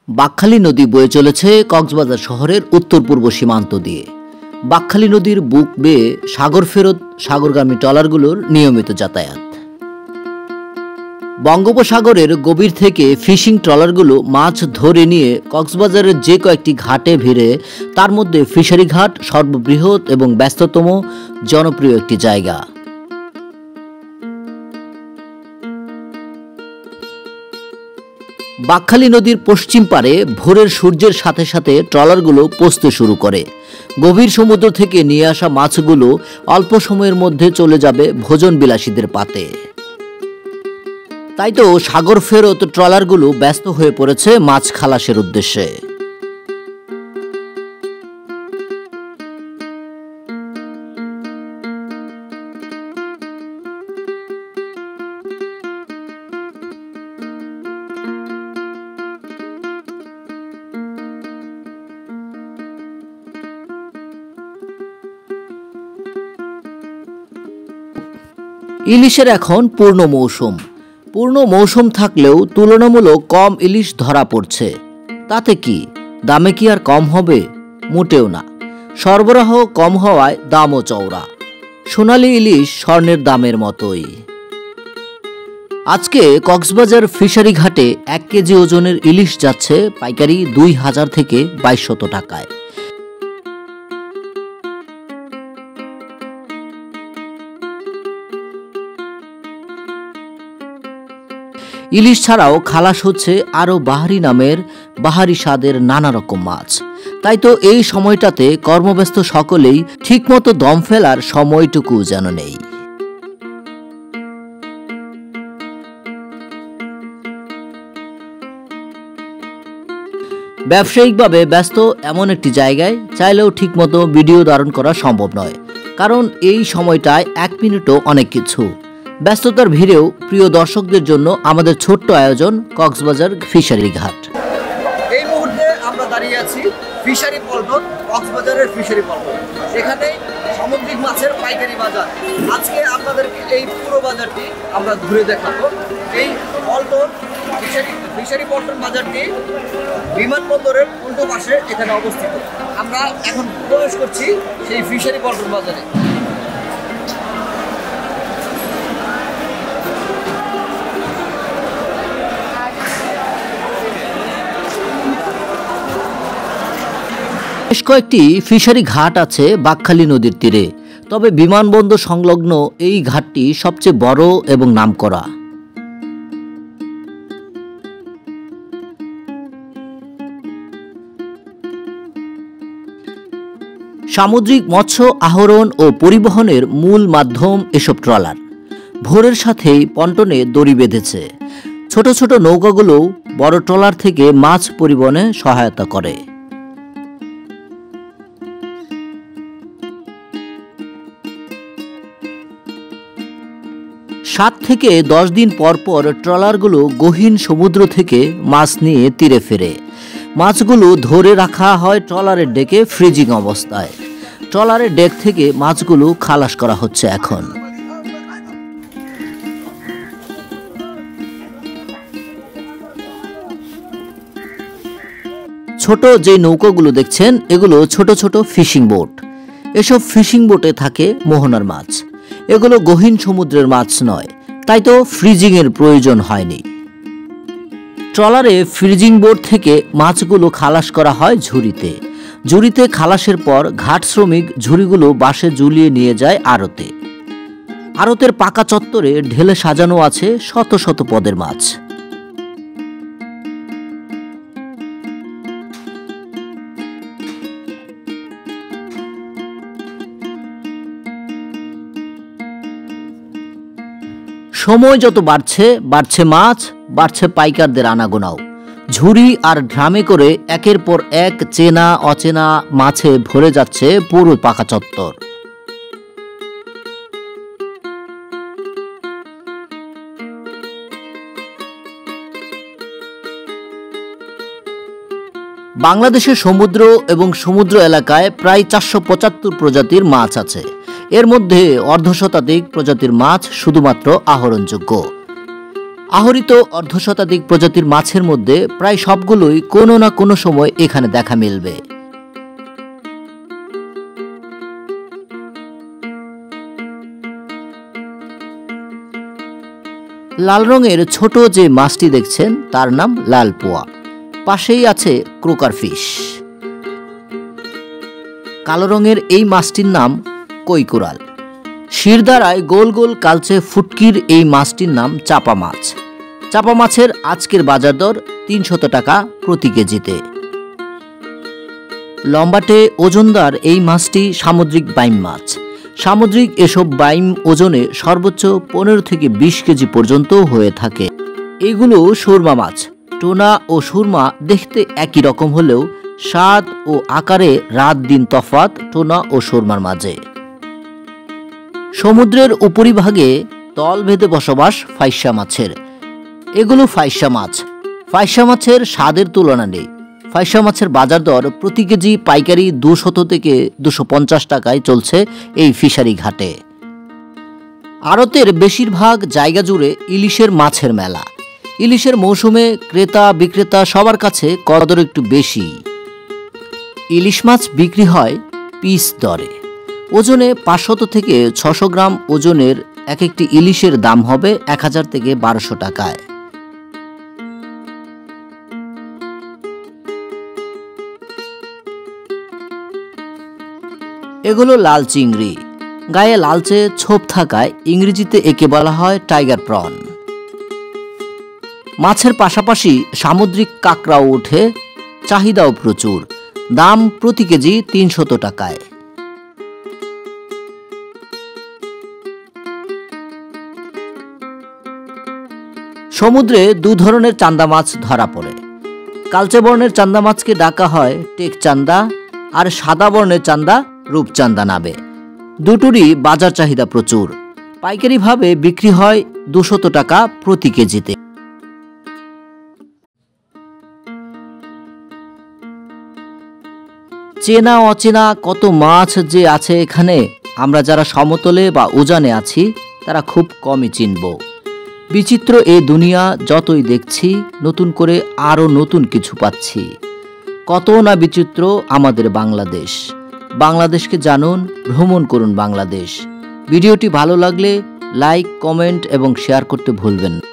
বাকখালী নদী বয়ে চলেছে কক্সবাজার শহরের উত্তর পূর্ব সীমান্ত দিয়ে। বাকখালী নদীর বুক বেয়ে সাগর ফেরত সাগরগামী ট্রলারগুলোর নিয়মিত যাতায়াত। বঙ্গোপসাগরের গভীর থেকে ফিশিং ট্রলারগুলো মাছ ধরে নিয়ে কক্সবাজারের যে কয়েকটি ঘাটে ভিড়ে, তার মধ্যে ফিশারি ঘাট সর্ববৃহৎ এবং ব্যস্ততম জনপ্রিয় একটি জায়গা। বাকখালী নদীর পশ্চিম পারে ভোরের সূর্যের সাথে সাথে ট্রলারগুলো পৌঁছতে শুরু করে। গভীর সমুদ্র থেকে নিয়ে আসা মাছগুলো অল্প সময়ের মধ্যে চলে যাবে ভোজন বিলাসীদের পাতে। তাই তো সাগর ফেরত ট্রলারগুলো ব্যস্ত হয়ে পড়েছে মাছ খালাসের উদ্দেশ্যে। ইলিশের এখন পূর্ণ মৌসুম থাকলেও তুলনামূলক কম ইলিশ ধরা পড়ছে। তাতে কি দামে কি আর কম হবে? মোটেও না। সরবরাহ কম হওয়ায় দামও চওড়া। সোনালী ইলিশ স্বর্ণের দামের মতোই। আজকে কক্সবাজার ফিশারি ঘাটে 1 কেজি ওজনের ইলিশ যাচ্ছে পাইকারি 2000 থেকে 2200 টাকায়। ইলিশ ছাড়াও খালাস হচ্ছে আরও বাহারি স্বাদের নানা রকম মাছ। তাই তো এই সময়টাতে কর্মব্যস্ত সকলেই ঠিকমতো দম ফেলার সময়টুকু যেন নেই। ব্যবসায়িকভাবে ব্যস্ত এমন একটি জায়গায় চাইলেও ঠিকমতো ভিডিও ধারণ করা সম্ভব নয়, কারণ এই সময়টায় 1 মিনিটও অনেক কিছু। ব্যস্ততার ভিড়েও প্রিয় দর্শকদের জন্য আমাদের ছোট্ট আয়োজন কক্সবাজার ফিশারি ঘাট। এই মুহূর্তে আমরা দাঁড়িয়ে আছি ফিশারি পল্টন, কক্সবাজারের ফিশারি পল্টন। এখানে সামুদ্রিক মাছের পাইকারি বাজার। আজকে আপনাদেরকে এই পুরো বাজারটি আমরা ঘুরে দেখাবো। এই পল্টন ফিশারি পল্টন বাজারটি বিমানবন্দরের উল্টো পাশে এখানে অবস্থিত। আমরা এখন প্রবেশ করছি সেই ফিশারি পল্টন বাজারে। বেশ কয়েকটি ফিশারি ঘাট আছে বাকখালী নদীর তীরে, তবে বিমানবন্দর সংলগ্ন এই ঘাটটি সবচেয়ে বড় এবং নামকরা। সামুদ্রিক মৎস্য আহরণ ও পরিবহনের মূল মাধ্যম এসব ট্রলার। ভোরের সাথেই পন্টনে দড়ি বেঁধেছে। ছোট ছোট নৌকাগুলোও বড় ট্রলার থেকে মাছ পরিবহনে সহায়তা করে। 7 থেকে 10 দিন পর পর ট্রলারগুলো গহীন সমুদ্র থেকে মাছ নিয়ে তীরে ফেরে। মাছগুলো ধরে রাখা হয় ট্রলারের ডেকে ফ্রিজিং অবস্থায়। ট্রলারের ডেক থেকে মাছগুলো খালাস করা হচ্ছে এখন। ছোট যে নৌকাগুলো দেখছেন, এগুলো ছোট ছোট ফিশিং বোট। এসব ফিশিং বোটে থাকে মোহনার মাছ। এগুলো গহীন সমুদ্রের মাছ নয়, তাই তো ফ্রিজিং এর প্রয়োজন হয়নি। ট্রলারে ফ্রিজিং বোট থেকে মাছগুলো খালাস করা হয় ঝুড়িতে খালাসের পর ঘাট শ্রমিক ঝুড়িগুলো বাঁশে ঝুলিয়ে নিয়ে যায় আড়তের পাকা চত্বরে ঢেলে সাজানো আছে শত শত পদের মাছ। সময় যত বাড়ছে মাছ, বাড়ছে পাইকারদের আনাগোনাও। ঝুড়ি আর ড্রামে করে একের পর এক চেনা অচেনা মাছে ভরে যাচ্ছে পুরো পাকা চত্বর। বাংলাদেশের সমুদ্র এবং সমুদ্র এলাকায় প্রায় 475 প্রজাতির মাছ আছে। এর মধ্যে অর্ধশতাধিক প্রজাতির মাছ শুধুমাত্র আহরণযোগ্য। আহরিত অর্ধশতাধিক প্রজাতির মাছের মধ্যে প্রায় সবগুলোই কোনো না কোনো সময় এখানে দেখা মিলবে। লাল রঙের ছোট যে মাছটি দেখছেন তার নাম লাল পোয়া। পাশেই আছে ক্রোকার ফিশ। কালো রঙের এই মাছটির নাম কৈকুরাল। শিরদাঁড়ায় গোল গোল কালচে ফুটকির এই মাছটির নাম চাপা মাছ। চাপা মাছের আজকের বাজার দর 300 টাকা প্রতি কেজিতে। লম্বাটে ওজনদার এই মাছটি সামুদ্রিক বাইম মাছ। সামুদ্রিক এসব বাইম ওজনে সর্বোচ্চ 15 থেকে 20 কেজি পর্যন্ত হয়ে থাকে। এগুলো সুরমা মাছ। টোনা ও সুরমা দেখতে একই রকম হলেও স্বাদ ও আকারে রাত দিন তফাৎ টোনা ও সুরমার মাঝে। সমুদ্রের উপরিভাগে তল ভেদে বসবাস ফাইসা মাছের। এগুলো ফাইসা মাছ। ফাইসা মাছের স্বাদের তুলনা নেই। ফাইসা মাছের বাজার দর প্রতি কেজি পাইকারি 200 থেকে 250 টাকায় চলছে এই ফিশারি ঘাটে। আড়তের বেশিরভাগ জায়গা জুড়ে ইলিশের মাছের মেলা। ইলিশের মৌসুমে ক্রেতা বিক্রেতা সবার কাছে কদর একটু বেশি। ইলিশ মাছ বিক্রি হয় পিস দরে। ওজনে 500 থেকে 600 গ্রাম ওজনের এক একটি ইলিশের দাম হবে 1000 থেকে 1200 টাকায়। এগুলো লাল চিংড়ি। গায়ে লালচে ছোপ থাকায় ইংরেজিতে একে বলা হয় টাইগার প্রন। মাছের পাশাপাশি সামুদ্রিক কাঁকড়াও ওঠে, চাহিদাও প্রচুর। দাম প্রতি কেজি 300 টাকায়। সমুদ্রে 2 ধরনের চান্দা মাছ ধরা পড়ে। কালচে বর্ণের চান্দা মাছকে ডাকা হয় টেক চান্দা, আর সাদা বর্ণের চান্দা রূপচান্দা নামে। দুটোরই বাজার চাহিদা প্রচুর। পাইকারিভাবে বিক্রি হয় 200 টাকা প্রতি কেজিতে। চেনা অচেনা কত মাছ যে আছে এখানে, আমরা যারা সমতলে বা উজানে আছি তারা খুব কমই চিনব। বিচিত্র এ দুনিয়া যতই দেখছি, নতুন করে আরও নতুন কিছু পাচ্ছি। কত না বিচিত্র আমাদের বাংলাদেশ। বাংলাদেশকে জানুন, ভ্রমণ করুন বাংলাদেশ। ভিডিওটি ভালো লাগলে লাইক, কমেন্ট এবং শেয়ার করতে ভুলবেন না।